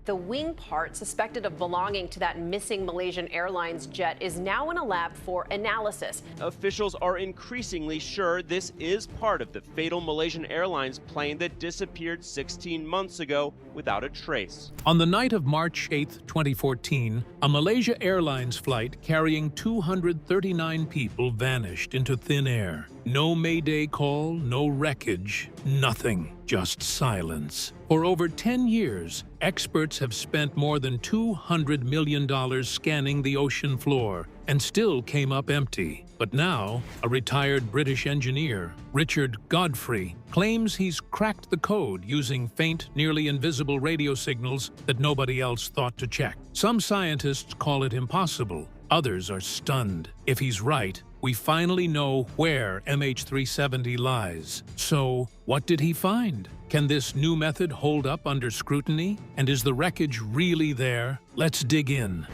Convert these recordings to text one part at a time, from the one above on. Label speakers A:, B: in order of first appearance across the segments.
A: The wing part suspected of belonging to that missing Malaysian Airlines jet is now in a lab for analysis.
B: Officials are increasingly sure this is part of the fatal Malaysian Airlines plane that disappeared 16 months ago without a trace.
C: On the night of March 8, 2014, a Malaysia Airlines flight carrying 239 people vanished into thin air. No mayday call, no wreckage, nothing, just silence. For over 10 years, experts have spent more than $200 million scanning the ocean floor and still came up empty. But now, a retired British engineer, Richard Godfrey, claims he's cracked the code using faint, nearly invisible radio signals that nobody else thought to check. Some scientists call it impossible. Others are stunned. If he's right, we finally know where MH370 lies. So, what did he find? Can this new method hold up under scrutiny? And is the wreckage really there? Let's dig in.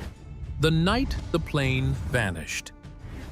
C: The night the plane vanished.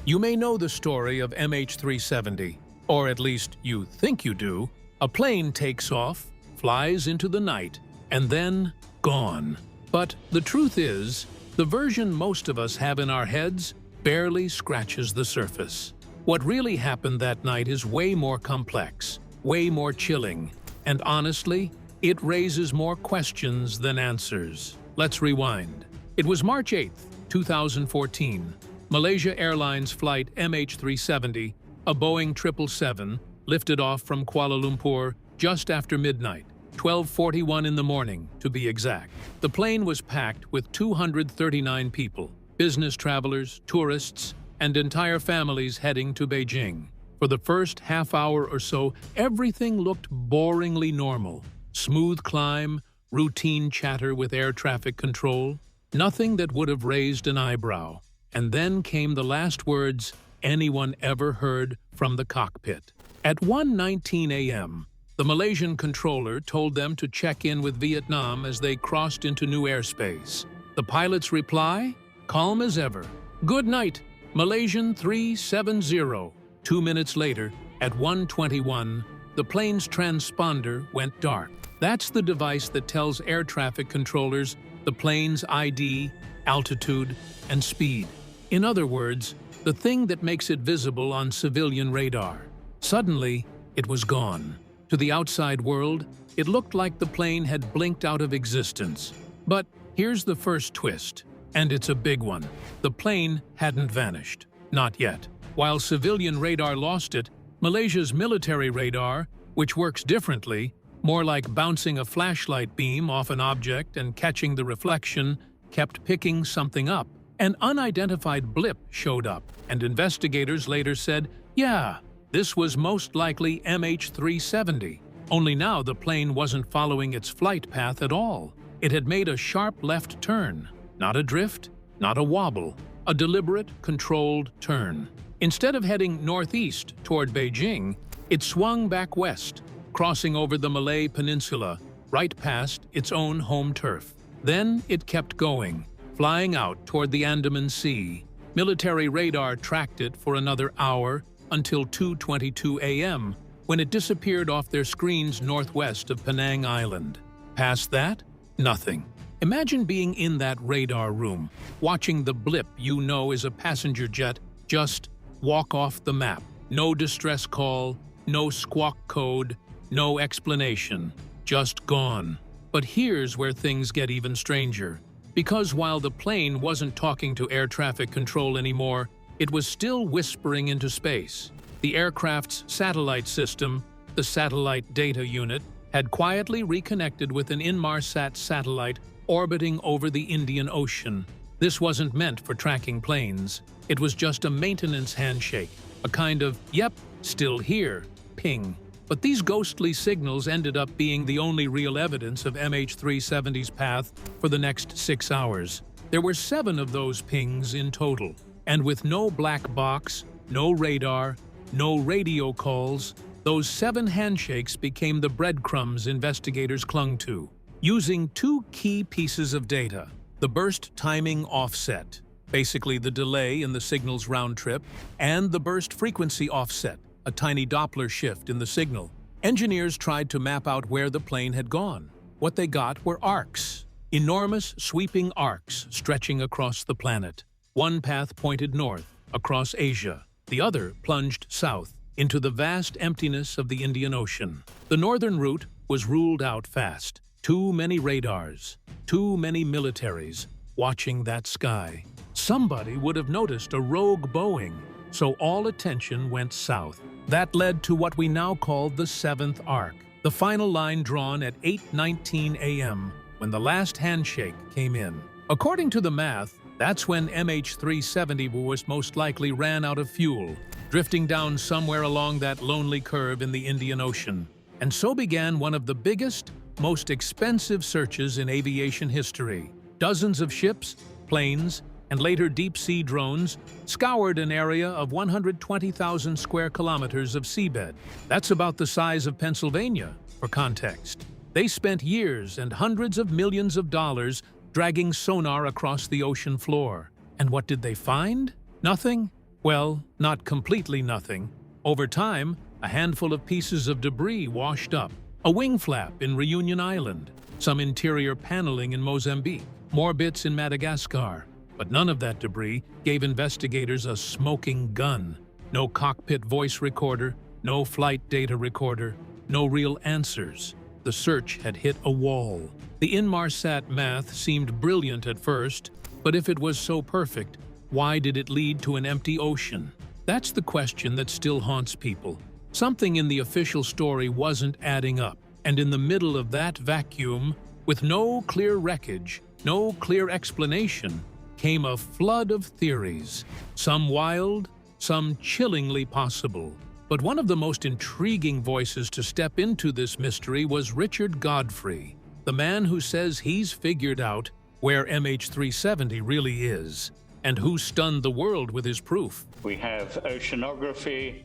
C: You may know the story of MH370, or at least you think you do. A plane takes off, flies into the night, and then gone. But the truth is, the version most of us have in our heads barely scratches the surface. What really happened that night is way more complex, way more chilling, and honestly, it raises more questions than answers. Let's rewind. It was March 8th, 2014. Malaysia Airlines flight MH370, a Boeing 777, lifted off from Kuala Lumpur just after midnight, 12:41 in the morning, to be exact. The plane was packed with 239 people, business travelers, tourists, and entire families heading to Beijing. For the first half hour or so, everything looked boringly normal. Smooth climb, routine chatter with air traffic control, nothing that would have raised an eyebrow. And then came the last words anyone ever heard from the cockpit. At 1:19 a.m., the Malaysian controller told them to check in with Vietnam as they crossed into new airspace. The pilot's reply? Calm as ever. Good night, Malaysian 370. 2 minutes later, at 1:21, the plane's transponder went dark. That's the device that tells air traffic controllers the plane's ID, altitude, and speed. In other words, the thing that makes it visible on civilian radar. Suddenly, it was gone. To the outside world, it looked like the plane had blinked out of existence. But here's the first twist, and it's a big one. The plane hadn't vanished. Not yet. While civilian radar lost it, Malaysia's military radar, which works differently, more like bouncing a flashlight beam off an object and catching the reflection, kept picking something up. An unidentified blip showed up, and investigators later said, yeah, this was most likely MH370. Only now the plane wasn't following its flight path at all. It had made a sharp left turn. Not a drift, not a wobble, a deliberate, controlled turn. Instead of heading northeast toward Beijing, it swung back west, crossing over the Malay Peninsula, right past its own home turf. Then it kept going, flying out toward the Andaman Sea. Military radar tracked it for another hour until 2:22 a.m., when it disappeared off their screens northwest of Penang Island. Past that, nothing. Imagine being in that radar room, watching the blip you know is a passenger jet just walk off the map. No distress call, no squawk code, no explanation. Just gone. But here's where things get even stranger. Because while the plane wasn't talking to air traffic control anymore, it was still whispering into space. The aircraft's satellite system, the Satellite Data Unit, had quietly reconnected with an Inmarsat satellite orbiting over the Indian Ocean. This wasn't meant for tracking planes. It was just a maintenance handshake, a kind of, yep, still here, ping. But these ghostly signals ended up being the only real evidence of MH370's path for the next 6 hours. There were 7 of those pings in total. And with no black box, no radar, no radio calls, those 7 handshakes became the breadcrumbs investigators clung to. Using 2 key pieces of data, the burst timing offset, basically the delay in the signal's round trip, and the burst frequency offset, a tiny Doppler shift in the signal. Engineers tried to map out where the plane had gone. What they got were arcs. Enormous, sweeping arcs stretching across the planet. One path pointed north, across Asia. The other plunged south, into the vast emptiness of the Indian Ocean. The northern route was ruled out fast. Too many radars, too many militaries watching that sky. Somebody would have noticed a rogue Boeing, so all attention went south. That led to what we now call the seventh arc, the final line drawn at 8:19 a.m. when the last handshake came in. According to the math, that's when MH370 was most likely ran out of fuel, drifting down somewhere along that lonely curve in the Indian Ocean. And so began one of the biggest, most expensive searches in aviation history. Dozens of ships, planes, and later deep-sea drones scoured an area of 120,000 square kilometers of seabed. That's about the size of Pennsylvania, for context. They spent years and hundreds of millions of dollars dragging sonar across the ocean floor. And what did they find? Nothing? Well, not completely nothing. Over time, a handful of pieces of debris washed up. A wing flap in Reunion Island, some interior paneling in Mozambique, more bits in Madagascar. But none of that debris gave investigators a smoking gun. No cockpit voice recorder, no flight data recorder, no real answers. The search had hit a wall. The Inmarsat math seemed brilliant at first, but if it was so perfect, why did it lead to an empty ocean? That's the question that still haunts people. Something in the official story wasn't adding up, and in the middle of that vacuum, with no clear wreckage, no clear explanation, came a flood of theories, some wild, some chillingly possible. But one of the most intriguing voices to step into this mystery was Richard Godfrey, the man who says he's figured out where MH370 really is, and who stunned the world with his proof.
D: We have oceanography,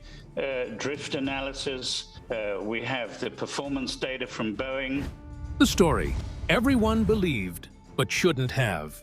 D: drift analysis, we have the performance data from Boeing.
C: The story everyone believed, but shouldn't have.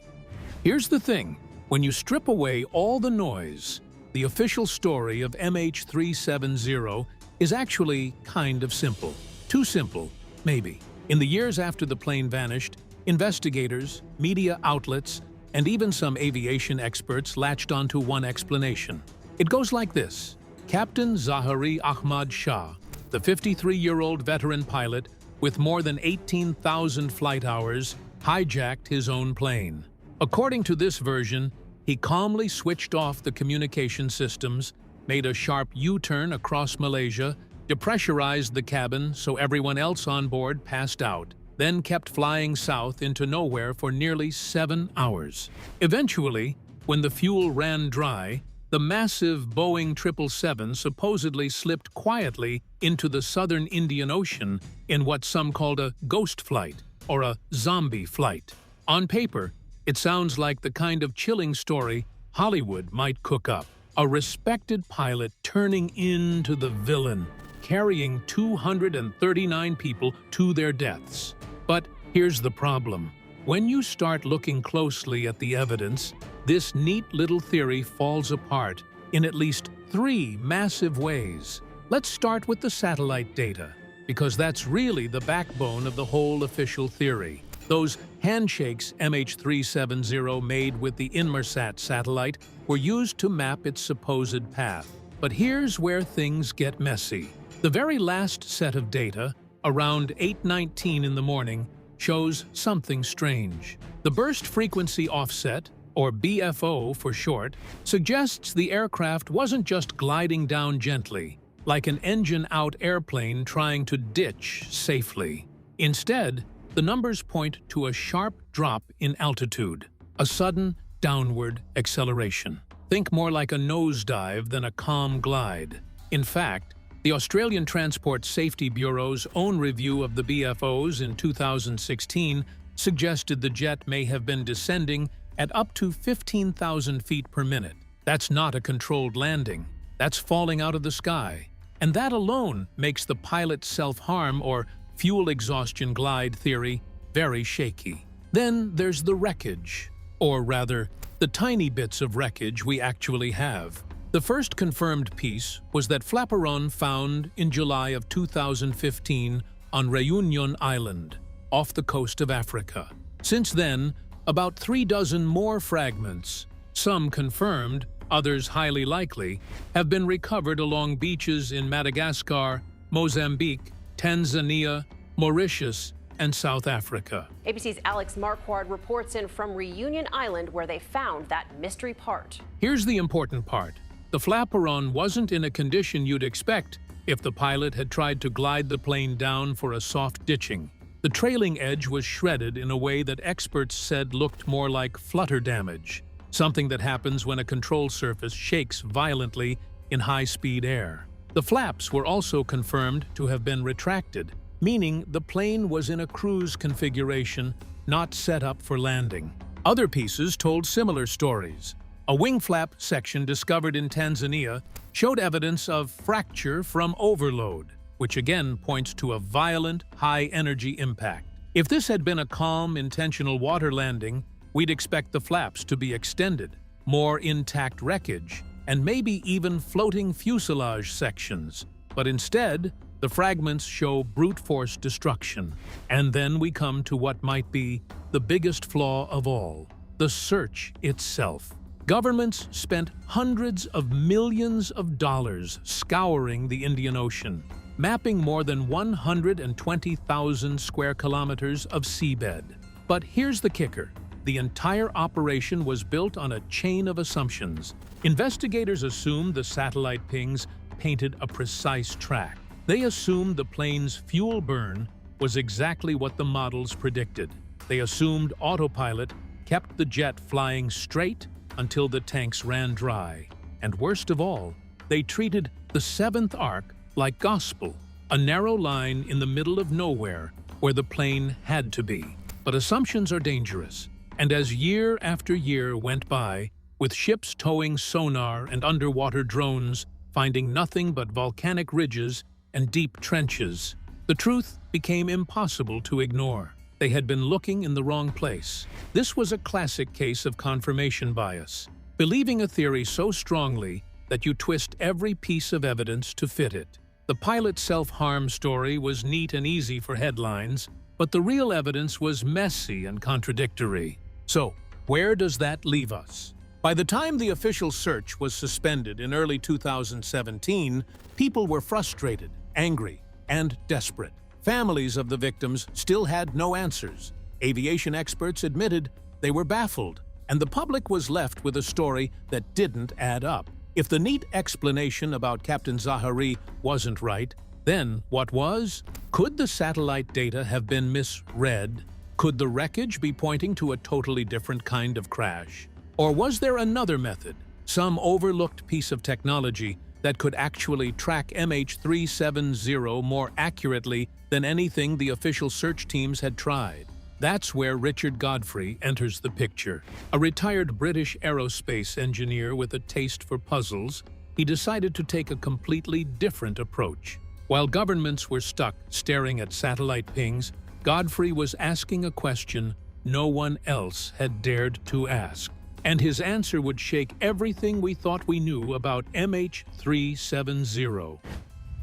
C: Here's the thing, when you strip away all the noise, the official story of MH370 is actually kind of simple. Too simple, maybe. In the years after the plane vanished, investigators, media outlets, and even some aviation experts latched onto one explanation. It goes like this. Captain Zahari Ahmad Shah, the 53-year-old veteran pilot with more than 18,000 flight hours, hijacked his own plane. According to this version, he calmly switched off the communication systems, made a sharp U-turn across Malaysia, depressurized the cabin so everyone else on board passed out, then kept flying south into nowhere for nearly 7 hours. Eventually, when the fuel ran dry, the massive Boeing 777 supposedly slipped quietly into the southern Indian Ocean in what some called a ghost flight or a zombie flight. On paper, it sounds like the kind of chilling story Hollywood might cook up. A respected pilot turning into the villain, carrying 239 people to their deaths. But here's the problem. When you start looking closely at the evidence, this neat little theory falls apart in at least 3 massive ways. Let's start with the satellite data, because that's really the backbone of the whole official theory. Those handshakes MH370 made with the Inmarsat satellite were used to map its supposed path. But here's where things get messy. The very last set of data, around 8:19 in the morning, shows something strange. The burst frequency offset, or BFO for short, suggests the aircraft wasn't just gliding down gently, like an engine-out airplane trying to ditch safely. Instead, the numbers point to a sharp drop in altitude, a sudden downward acceleration. Think more like a nosedive than a calm glide. In fact, the Australian Transport Safety Bureau's own review of the BFOs in 2016 suggested the jet may have been descending at up to 15,000 feet per minute. That's not a controlled landing. That's falling out of the sky. And that alone makes the pilot's self-harm or fuel exhaustion glide theory very shaky. Then there's the wreckage, or rather, the tiny bits of wreckage we actually have. The first confirmed piece was that flaperon found in July of 2015 on Reunion Island, off the coast of Africa. Since then, about 36 more fragments, some confirmed, others highly likely, have been recovered along beaches in Madagascar, Mozambique, Tanzania, Mauritius, and South Africa.
A: ABC's Alex Marquardt reports in from Reunion Island, where they found that mystery part.
C: Here's the important part. The flaperon wasn't in a condition you'd expect if the pilot had tried to glide the plane down for a soft ditching. The trailing edge was shredded in a way that experts said looked more like flutter damage, something that happens when a control surface shakes violently in high-speed air. The flaps were also confirmed to have been retracted, meaning the plane was in a cruise configuration, not set up for landing. Other pieces told similar stories. A wing flap section discovered in Tanzania showed evidence of fracture from overload, which again points to a violent, high-energy impact. If this had been a calm, intentional water landing, we'd expect the flaps to be extended, more intact wreckage, and maybe even floating fuselage sections. But instead, the fragments show brute force destruction. And then we come to what might be the biggest flaw of all: the search itself. Governments spent hundreds of millions of dollars scouring the Indian Ocean, mapping more than 120,000 square kilometers of seabed. But here's the kicker. The entire operation was built on a chain of assumptions. Investigators assumed the satellite pings painted a precise track. They assumed the plane's fuel burn was exactly what the models predicted. They assumed autopilot kept the jet flying straight until the tanks ran dry. And worst of all, they treated the seventh arc like gospel, a narrow line in the middle of nowhere where the plane had to be. But assumptions are dangerous. And as year after year went by, with ships towing sonar and underwater drones, finding nothing but volcanic ridges and deep trenches, the truth became impossible to ignore. They had been looking in the wrong place. This was a classic case of confirmation bias, believing a theory so strongly that you twist every piece of evidence to fit it. The pilot's self-harm story was neat and easy for headlines, but the real evidence was messy and contradictory. So, where does that leave us? By the time the official search was suspended in early 2017, people were frustrated, angry, and desperate. Families of the victims still had no answers. Aviation experts admitted they were baffled, and the public was left with a story that didn't add up. If the neat explanation about Captain Zahari wasn't right, then what was? Could the satellite data have been misread? Could the wreckage be pointing to a totally different kind of crash? Or was there another method, some overlooked piece of technology that could actually track MH370 more accurately than anything the official search teams had tried? That's where Richard Godfrey enters the picture. A retired British aerospace engineer with a taste for puzzles, he decided to take a completely different approach. While governments were stuck staring at satellite pings, Godfrey was asking a question no one else had dared to ask. And his answer would shake everything we thought we knew about MH370.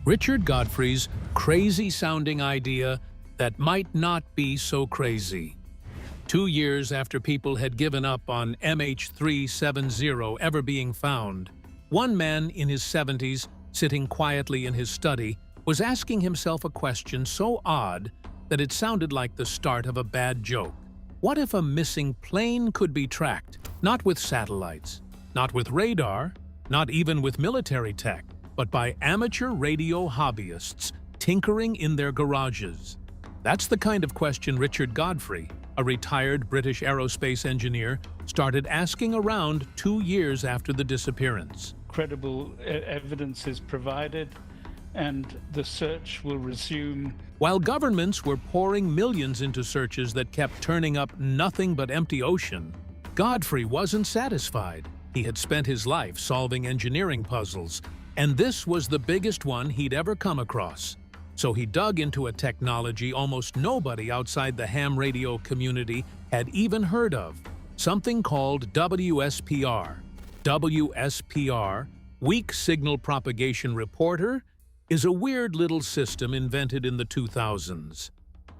C: Richard Godfrey's crazy-sounding idea that might not be so crazy. 2 years after people had given up on MH370 ever being found, one man in his 70s, sitting quietly in his study, was asking himself a question so odd that it sounded like the start of a bad joke. What if a missing plane could be tracked? Not with satellites, not with radar, not even with military tech, but by amateur radio hobbyists tinkering in their garages. That's the kind of question Richard Godfrey, a retired British aerospace engineer, started asking around 2 years after the disappearance.
D: Credible evidence is provided, and the search will resume.
C: While governments were pouring millions into searches that kept turning up nothing but empty ocean, Godfrey wasn't satisfied. He had spent his life solving engineering puzzles, and this was the biggest one he'd ever come across. So he dug into a technology almost nobody outside the ham radio community had even heard of, something called WSPR. WSPR, Weak Signal Propagation Reporter, is a weird little system invented in the 2000s.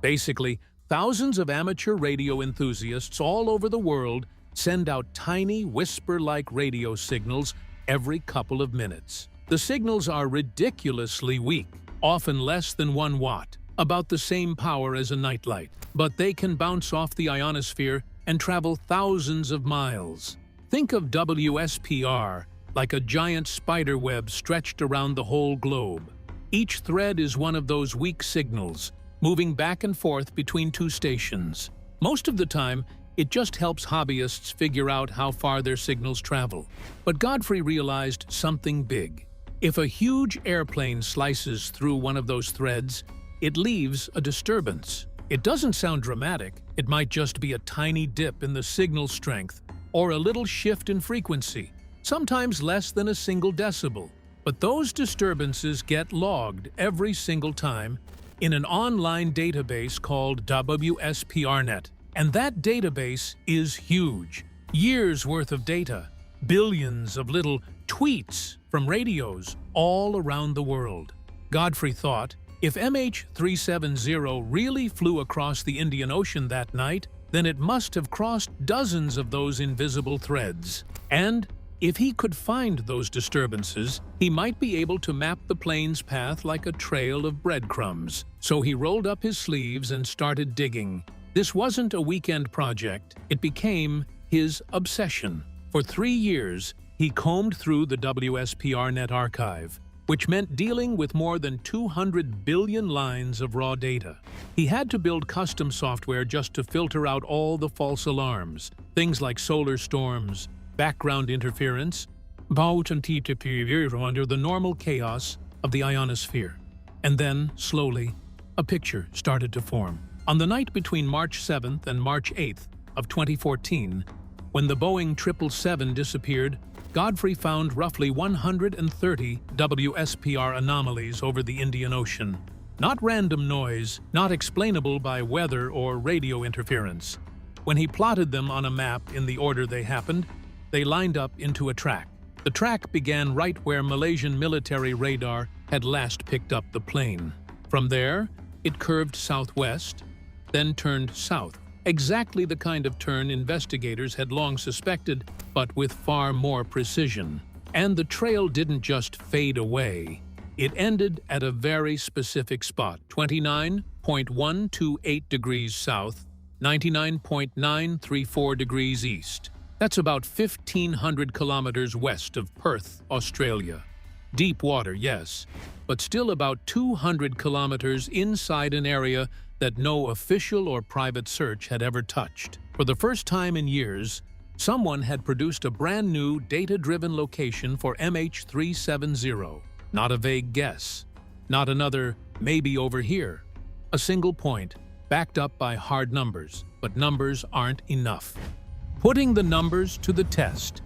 C: Basically, Thousands of amateur radio enthusiasts all over the world send out tiny, whisper-like radio signals every couple of minutes. The signals are ridiculously weak, often less than 1 watt, about the same power as a nightlight, but they can bounce off the ionosphere and travel thousands of miles. Think of WSPR like a giant spider web stretched around the whole globe. Each thread is one of those weak signals, moving back and forth between 2 stations. Most of the time, it just helps hobbyists figure out how far their signals travel. But Godfrey realized something big. If a huge airplane slices through one of those threads, it leaves a disturbance. It doesn't sound dramatic. It might just be a tiny dip in the signal strength or a little shift in frequency, sometimes less than a single decibel. But those disturbances get logged every single time in an online database called WSPRnet. And that database is huge. Years worth of data, billions of little tweets from radios all around the world. Godfrey thought, if MH370 really flew across the Indian Ocean that night, then it must have crossed dozens of those invisible threads. And if he could find those disturbances, he might be able to map the plane's path like a trail of breadcrumbs. So he rolled up his sleeves and started digging. This wasn't a weekend project. It became his obsession. For 3 years, he combed through the WSPRnet archive, which meant dealing with more than 200 billion lines of raw data. He had to build custom software just to filter out all the false alarms, things like solar storms, background interference, under the normal chaos of the ionosphere. And then, slowly, a picture started to form. On the night between March 7th and March 8th of 2014, when the Boeing 777 disappeared, Godfrey found roughly 130 WSPR anomalies over the Indian Ocean. Not random noise, not explainable by weather or radio interference. When he plotted them on a map in the order they happened, they lined up into a track. The track began right where Malaysian military radar had last picked up the plane. From there, it curved southwest, then turned south. Exactly the kind of turn investigators had long suspected, but with far more precision. And the trail didn't just fade away. It ended at a very specific spot, 29.128 degrees south, 99.934 degrees east. That's about 1,500 kilometers west of Perth, Australia. Deep water, yes, but still about 200 kilometers inside an area that no official or private search had ever touched. For the first time in years, someone had produced a brand new data-driven location for MH370. Not a vague guess, not another maybe over here. A single point, backed up by hard numbers, but numbers aren't enough. Putting the numbers to the test.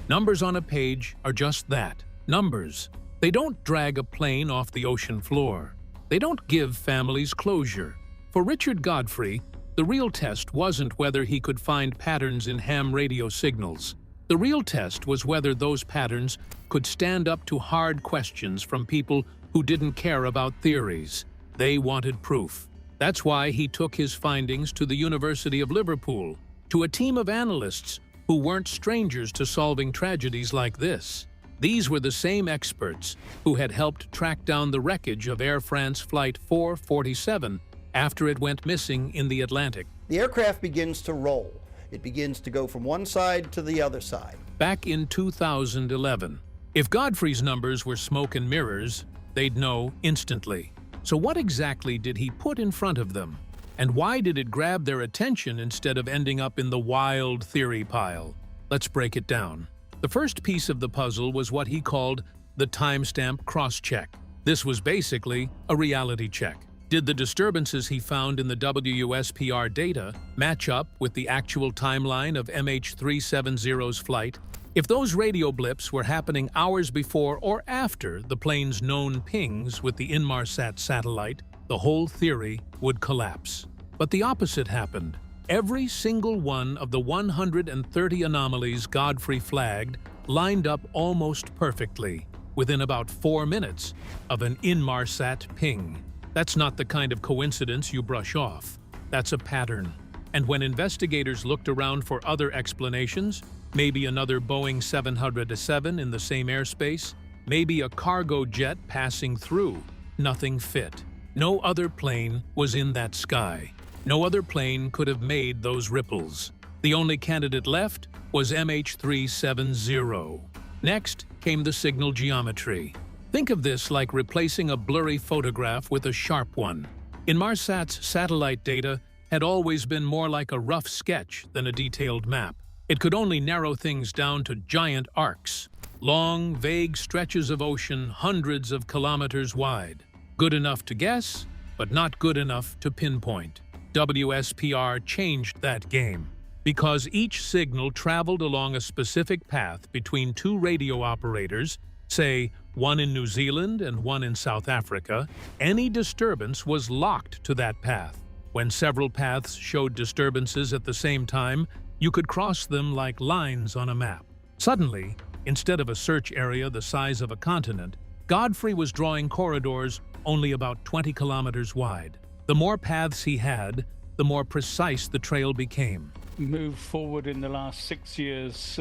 C: Numbers on a page are just that, numbers. They don't drag a plane off the ocean floor. They don't give families closure. For Richard Godfrey, the real test wasn't whether he could find patterns in ham radio signals. The real test was whether those patterns could stand up to hard questions from people who didn't care about theories. They wanted proof. That's why he took his findings to the University of Liverpool, to a team of analysts who weren't strangers to solving tragedies like this. These were the same experts who had helped track down the wreckage of Air France Flight 447 after it went missing in the Atlantic.
E: The aircraft begins to roll. It begins to go from one side to the other side.
C: Back in 2011. If Godfrey's numbers were smoke and mirrors, they'd know instantly. So what exactly did he put in front of them? And why did it grab their attention instead of ending up in the wild theory pile? Let's break it down. The first piece of the puzzle was what he called the timestamp cross-check. This was basically a reality check. Did the disturbances he found in the WSPR data match up with the actual timeline of MH370's flight? If those radio blips were happening hours before or after the plane's known pings with the Inmarsat satellite, the whole theory would collapse. But the opposite happened. Every single one of the 130 anomalies Godfrey flagged lined up almost perfectly, within about 4 minutes of an Inmarsat ping. That's not the kind of coincidence you brush off. That's a pattern. And when investigators looked around for other explanations, maybe another Boeing 707 in the same airspace, maybe a cargo jet passing through, nothing fit. No other plane was in that sky. No other plane could have made those ripples. The only candidate left was MH370. Next came the signal geometry. Think of this like replacing a blurry photograph with a sharp one. Inmarsat's satellite data had always been more like a rough sketch than a detailed map. It could only narrow things down to giant arcs, long, vague stretches of ocean hundreds of kilometers wide. Good enough to guess, but not good enough to pinpoint. WSPR changed that game. Because each signal traveled along a specific path between two radio operators, say one in New Zealand and one in South Africa, any disturbance was locked to that path. When several paths showed disturbances at the same time, you could cross them like lines on a map. Suddenly, instead of a search area the size of a continent, Godfrey was drawing corridors only about 20 kilometers wide. The more paths he had, the more precise the trail became.
D: Moved forward in the last 6 years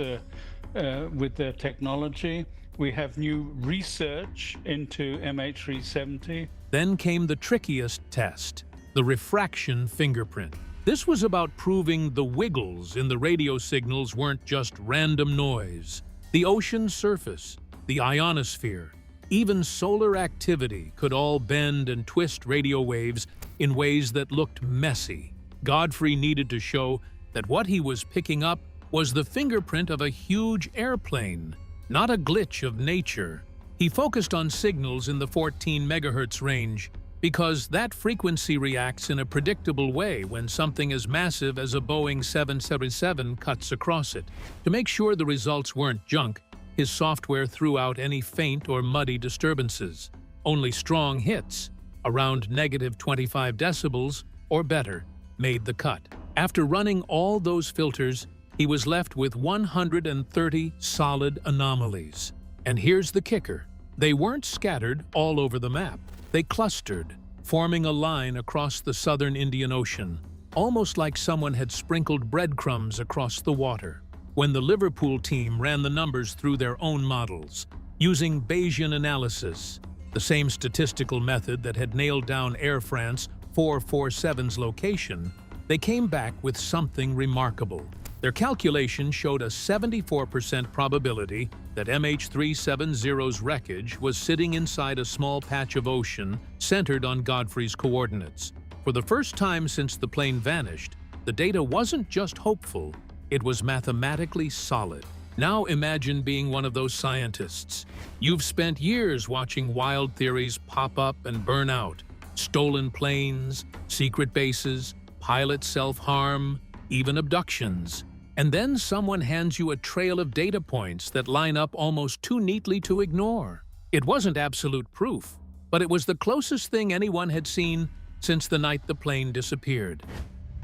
D: with the technology. We have new research into MH370.
C: Then came the trickiest test, the refraction fingerprint. This was about proving the wiggles in the radio signals weren't just random noise. The ocean's surface, the ionosphere, even solar activity could all bend and twist radio waves in ways that looked messy. Godfrey needed to show that what he was picking up was the fingerprint of a huge airplane, not a glitch of nature. He focused on signals in the 14 megahertz range because that frequency reacts in a predictable way when something as massive as a Boeing 777 cuts across it. To make sure the results weren't junk, his software threw out any faint or muddy disturbances. Only strong hits, around -25 decibels or better, made the cut. After running all those filters, he was left with 130 solid anomalies. And here's the kicker. They weren't scattered all over the map. They clustered, forming a line across the southern Indian Ocean, almost like someone had sprinkled breadcrumbs across the water. When the Liverpool team ran the numbers through their own models, using Bayesian analysis, the same statistical method that had nailed down Air France 447's location, they came back with something remarkable. Their calculation showed a 74% probability that MH370's wreckage was sitting inside a small patch of ocean centered on Godfrey's coordinates. For the first time since the plane vanished, the data wasn't just hopeful, it was mathematically solid. Now imagine being one of those scientists. You've spent years watching wild theories pop up and burn out. Stolen planes, secret bases, pilot self-harm, even abductions. And then someone hands you a trail of data points that line up almost too neatly to ignore. It wasn't absolute proof, but it was the closest thing anyone had seen since the night the plane disappeared.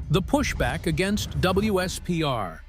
C: The pushback against WSPR.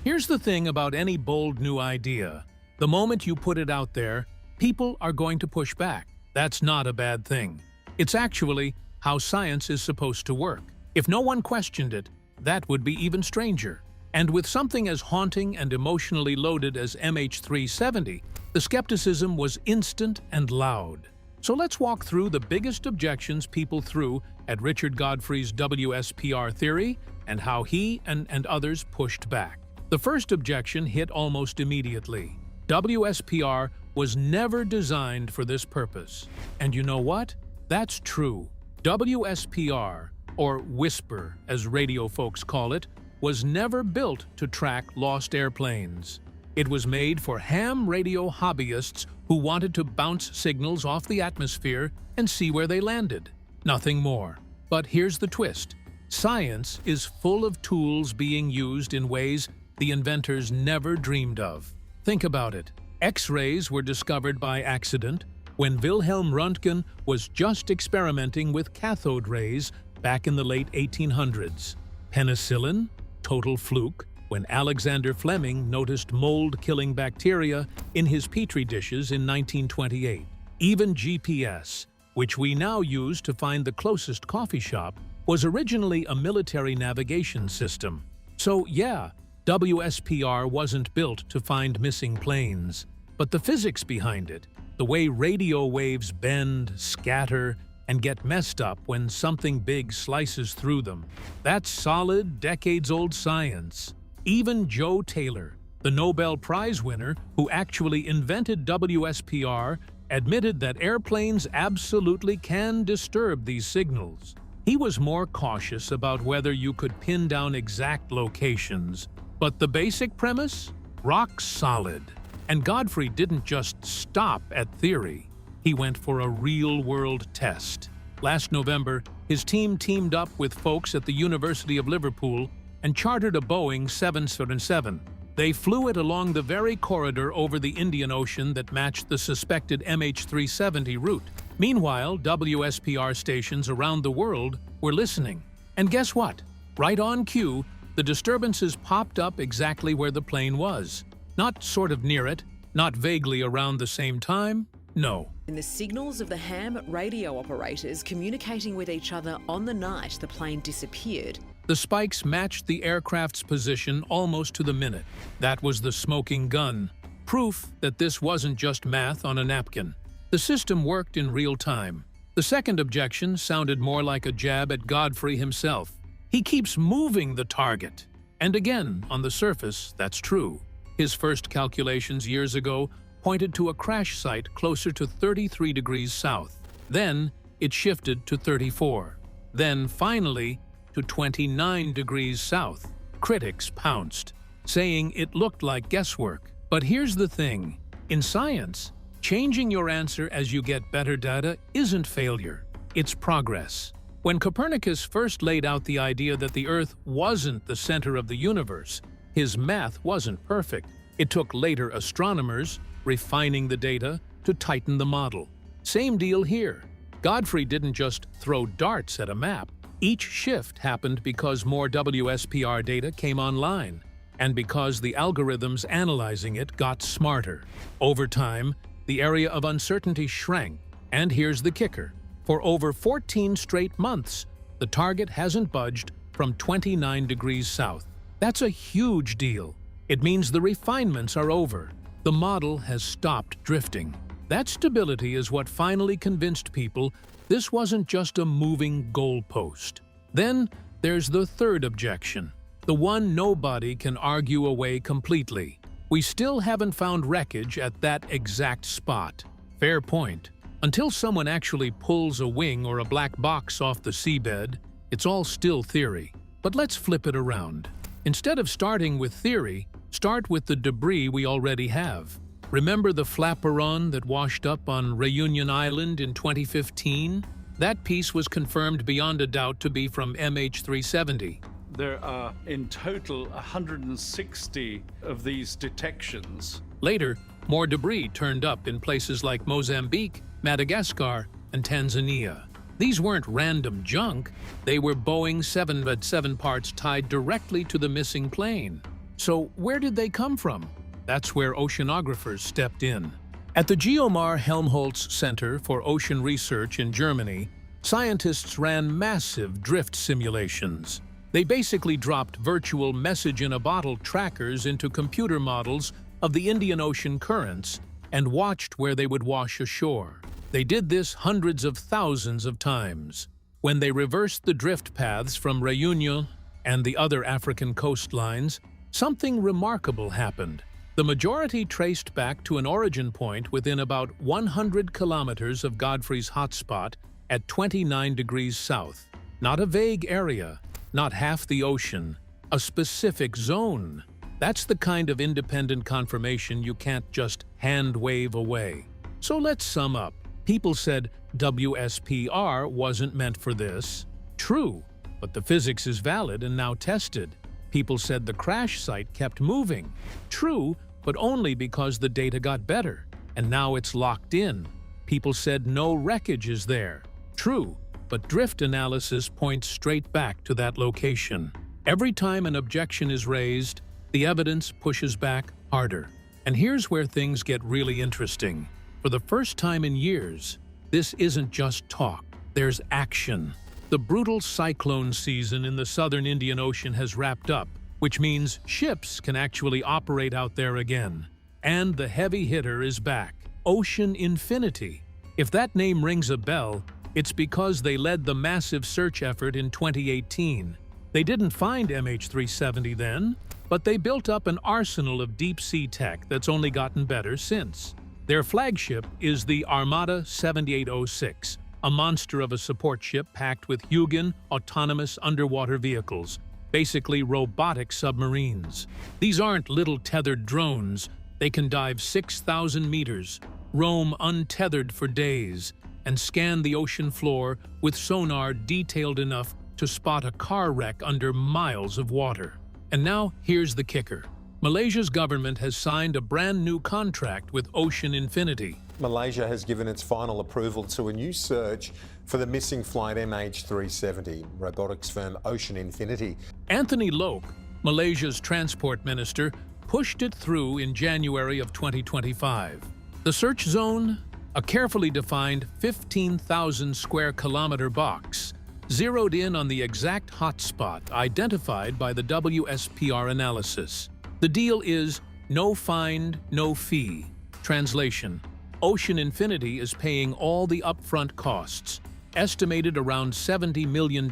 C: Here's the thing about any bold new idea. The moment you put it out there, people are going to push back. That's not a bad thing. It's actually how science is supposed to work. If no one questioned it, that would be even stranger. And with something as haunting and emotionally loaded as MH370, the skepticism was instant and loud. So let's walk through the biggest objections people threw at Richard Godfrey's WSPR theory and how he and others pushed back. The first objection hit almost immediately. WSPR was never designed for this purpose. And you know what? That's true. WSPR, or Whisper as radio folks call it, was never built to track lost airplanes. It was made for ham radio hobbyists who wanted to bounce signals off the atmosphere and see where they landed. Nothing more. But here's the twist. Science is full of tools being used in ways the inventors never dreamed of. Think about it. X-rays were discovered by accident when Wilhelm Röntgen was just experimenting with cathode rays back in the late 1800s. Penicillin? Total fluke when Alexander Fleming noticed mold-killing bacteria in his petri dishes in 1928. Even GPS, which we now use to find the closest coffee shop, was originally a military navigation system. So yeah, WSPR wasn't built to find missing planes. But the physics behind it, the way radio waves bend, scatter, and get messed up when something big slices through them, that's solid, decades-old science. Even Joe Taylor, the Nobel Prize winner who actually invented WSPR, admitted that airplanes absolutely can disturb these signals. He was more cautious about whether you could pin down exact locations, but the basic premise? Rock solid. And Godfrey didn't just stop at theory. He went for a real-world test. Last November, his team teamed up with folks at the University of Liverpool and chartered a Boeing 777. They flew it along the very corridor over the Indian Ocean that matched the suspected MH370 route. Meanwhile, WSPR stations around the world were listening. And guess what? Right on cue, the disturbances popped up exactly where the plane was. Not sort of near it, not vaguely around the same time, no.
F: In the signals of the ham radio operators communicating with each other on the night the plane disappeared.
C: The spikes matched the aircraft's position almost to the minute. That was the smoking gun. Proof that this wasn't just math on a napkin. The system worked in real time. The second objection sounded more like a jab at Godfrey himself. He keeps moving the target. And again, on the surface, that's true. His first calculations years ago pointed to a crash site closer to 33 degrees south. Then it shifted to 34. Then finally to 29 degrees south. Critics pounced, saying it looked like guesswork. But here's the thing. In science, changing your answer as you get better data isn't failure. It's progress. When Copernicus first laid out the idea that the Earth wasn't the center of the universe, his math wasn't perfect. It took later astronomers, refining the data, to tighten the model. Same deal here. Godfrey didn't just throw darts at a map. Each shift happened because more WSPR data came online, and because the algorithms analyzing it got smarter. Over time, the area of uncertainty shrank, and here's the kicker. For over 14 straight months, the target hasn't budged from 29 degrees south. That's a huge deal. It means the refinements are over. The model has stopped drifting. That stability is what finally convinced people this wasn't just a moving goalpost. Then there's the third objection, the one nobody can argue away completely. We still haven't found wreckage at that exact spot. Fair point. Until someone actually pulls a wing or a black box off the seabed, it's all still theory. But let's flip it around. Instead of starting with theory, start with the debris we already have. Remember the flaperon that washed up on Reunion Island in 2015? That piece was confirmed beyond a doubt to be from MH370.
D: There are in total 160 of these detections.
C: Later, more debris turned up in places like Mozambique, Madagascar, and Tanzania. These weren't random junk. They were Boeing 787 parts tied directly to the missing plane. So where did they come from? That's where oceanographers stepped in. At the Geomar Helmholtz Center for Ocean Research in Germany, scientists ran massive drift simulations. They basically dropped virtual message-in-a-bottle trackers into computer models of the Indian Ocean currents and watched where they would wash ashore. They did this hundreds of thousands of times. When they reversed the drift paths from Reunion and the other African coastlines, something remarkable happened. The majority traced back to an origin point within about 100 kilometers of Godfrey's hotspot at 29 degrees south. Not a vague area, not half the ocean, a specific zone. That's the kind of independent confirmation you can't just hand-wave away. So let's sum up. People said WSPR wasn't meant for this. True, but the physics is valid and now tested. People said the crash site kept moving. True, but only because the data got better, and now it's locked in. People said no wreckage is there. True, but drift analysis points straight back to that location. Every time an objection is raised, the evidence pushes back harder. And here's where things get really interesting. For the first time in years, this isn't just talk. There's action. The The brutal cyclone season in the southern Indian Ocean has wrapped up, which means ships can actually operate out there again. And the heavy hitter is back, Ocean Infinity. If that name rings a bell, it's because they led the massive search effort in 2018. They didn't find MH370 then, but they built up an arsenal of deep-sea tech that's only gotten better since. Their flagship is the Armada 7806, a monster of a support ship packed with Hugin autonomous underwater vehicles, basically robotic submarines. These aren't little tethered drones. They can dive 6,000 meters, roam untethered for days, and scan the ocean floor with sonar detailed enough to spot a car wreck under miles of water. And now, here's the kicker. Malaysia's government has signed a brand new contract with Ocean Infinity.
G: Malaysia has given its final approval to a new search for the missing flight MH370. Robotics firm Ocean Infinity.
C: Anthony Loke, Malaysia's transport minister, pushed it through in January of 2025. The search zone? A carefully defined 15,000 square kilometer box, zeroed in on the exact hotspot identified by the WSPR analysis. The deal is no find, no fee. Translation: Ocean Infinity is paying all the upfront costs, estimated around $70 million,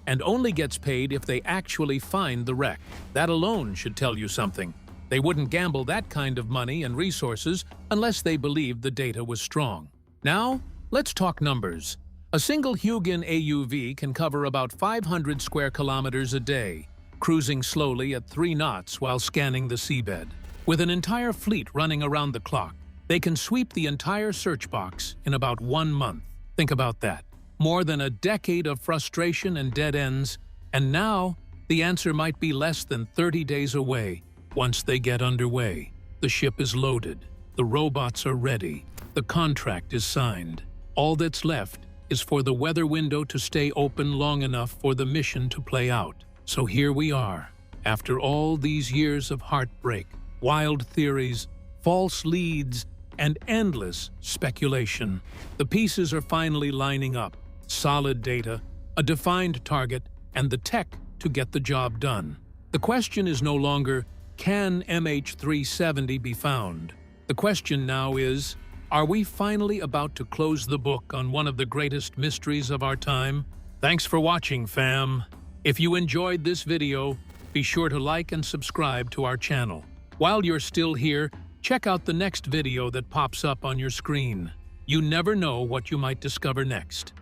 C: and only gets paid if they actually find the wreck. That alone should tell you something. They wouldn't gamble that kind of money and resources unless they believed the data was strong. Now, let's talk numbers. A single Hugin AUV can cover about 500 square kilometers a day, cruising slowly at 3 knots while scanning the seabed. With an entire fleet running around the clock, they can sweep the entire search box in about 1 month. Think about that. More than a decade of frustration and dead ends, and now the answer might be less than 30 days away. Once they get underway, the ship is loaded, the robots are ready, the contract is signed. All that's left is for the weather window to stay open long enough for the mission to play out. So here we are, after all these years of heartbreak, wild theories, false leads, and endless speculation. The pieces are finally lining up. Solid data, a defined target, and the tech to get the job done. The question is no longer, can MH370 be found? The question now is, are we finally about to close the book on one of the greatest mysteries of our time? Thanks for watching, fam. If you enjoyed this video, be sure to like and subscribe to our channel. While you're still here, check out the next video that pops up on your screen. You never know what you might discover next.